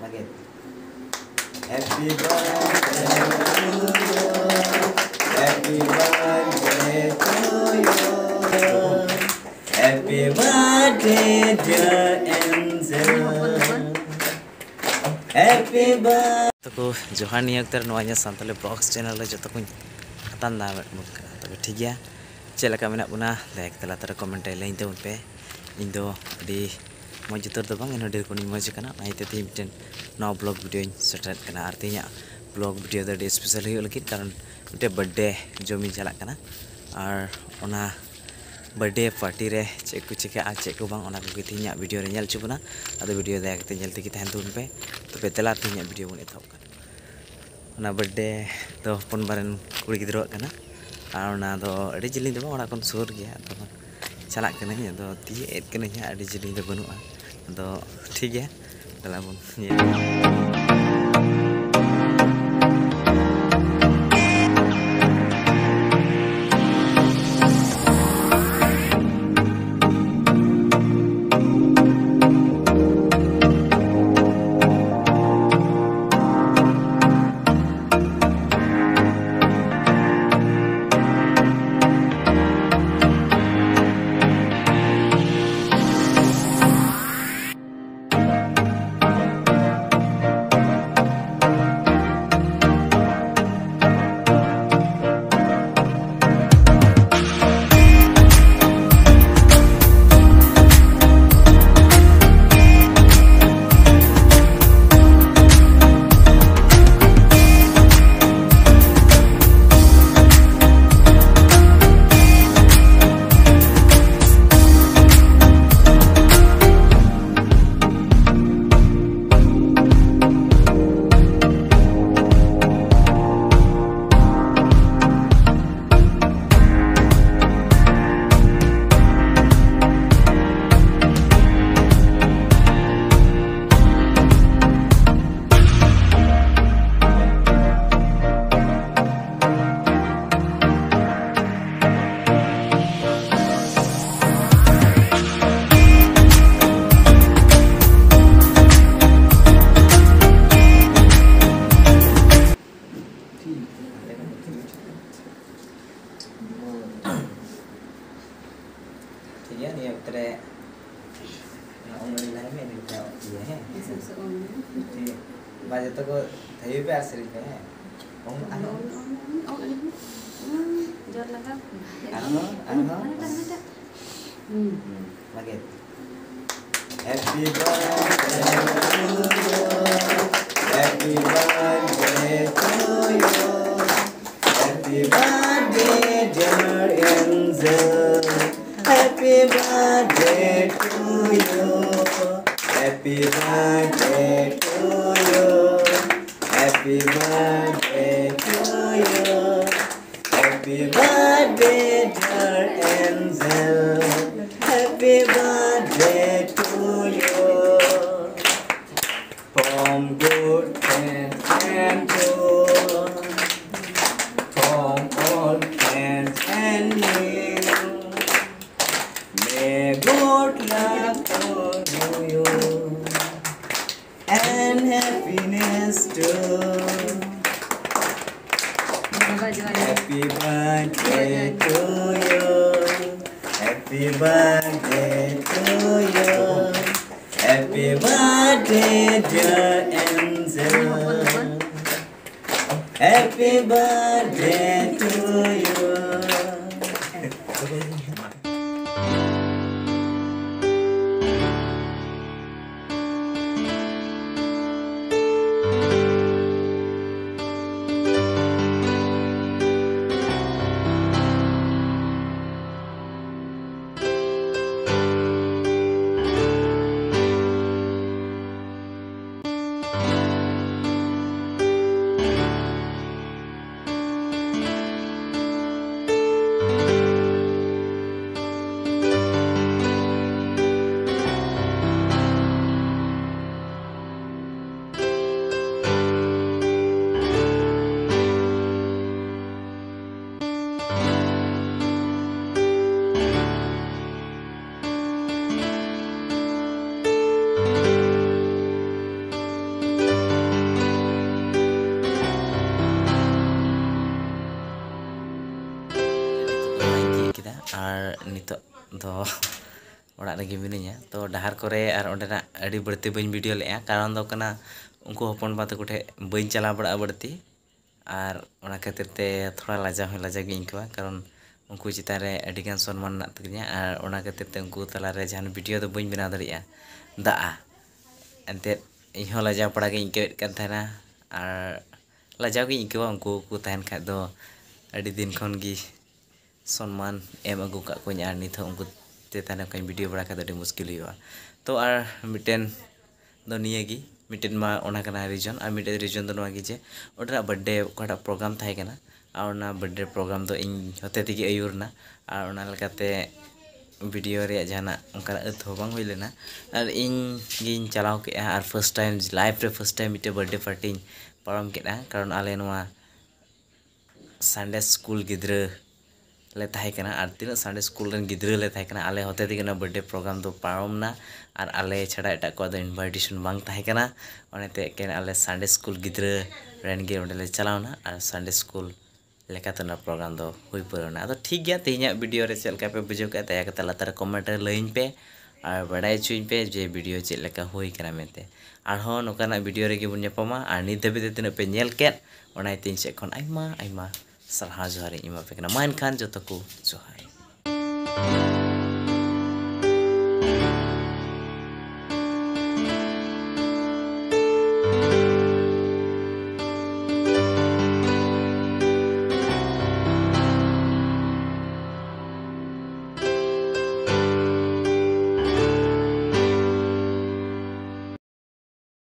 Lagi. Happy birthday to you. Happy birthday to you. Happy birthday dear angel. Happy birthday. तो जोहार निया उतर नोआnya Santali Vlogs channel le joto kuñ atan da तो ठीक है चला का मेना बुना देख तला तर कमेंट ले इंते उन पे इंदो di monj utar do bang eno dir kuning monj kana na ite tim ten no vlog video setet kana artinya vlog video da di special hu lagi karon mite birthday jomi chalak kana ar ona birthday party re cek ku cek a cek ku bang ona ku tinya video re nyal chubuna ado video da te nyal tiki tahan tun pe to pe tela tinya video mun ethok kan ona birthday do pon baren kuri gidro kana ar ona do adi jilin do ona kon sur gya to chalak kana nya do ti et kana nya adi jilin do banu do ठीक है dalam ठीक है ये उतरे उंगली line में निकला ये है ठीक बाजे तो को थई पे आसरी पे है जोर लगा लगे happy birthday to you happy birthday to you happy birthday dear angel happy birthday to you happy birthday to you happy birthday to you happy birthday dear angel happy birthday to you from good and good from all friends and near may good luck for you and happiness too. Happy birthday to you. Happy birthday to you. Happy birthday dear angel. Happy birthday to you. orang lagi minanya to dahar kore ar ondena adi berarti bain video lea karon do kana unku hopon ba taku the bain chala bada berarti ar ona khatir te thoda laja gi inkwa karon unku chitare adi gan sonman na takinya ar ona khatir te unku talare jahan video do bain bina daria daa ante inho laja pada gi inkwe kan thana ar laja gi inkwa unku ku tahen kha do adi din khon gi sonman em agu ka ko nyar ni tho unku te tane kan video bada kha do muskil huwa to ar miten do niye gi miten ma ona kana region ar miten region do no gi je odra birthday kota program tahekana ar ona birthday program do in hote tigi ayurna ar ona lekate video re jana ongkara atho bang hoi lena ar in gin chalao ke ar first time live re first time mite birthday party param ke na karon ale noa Sunday school gidra le tahekana ar tina Sunday school ren gidra le tahekana ale hote tigi na birthday program do parom na ar ale chada eta ko do invitation bang tahekana onete ken ale Sunday school gidra ren ge onde le chalao na ar Sunday school lekatana program do hui purona ado ठीक गया तेहिया video रे चलका पे बुझो का तया कता लतार comment रे line पे और बड़ाई चुइन पे जे वीडियो चे लेका हुई कना मेते आर हो नोकाना वीडियो रे गिबुन ᱧᱟᱯᱟᱢᱟ आर नि दबे दे तिना पे नेल केट ओनाय तीन से खन आइमा आइमा सरहा जोहार इमा पे कना मान खान जतो को जोहार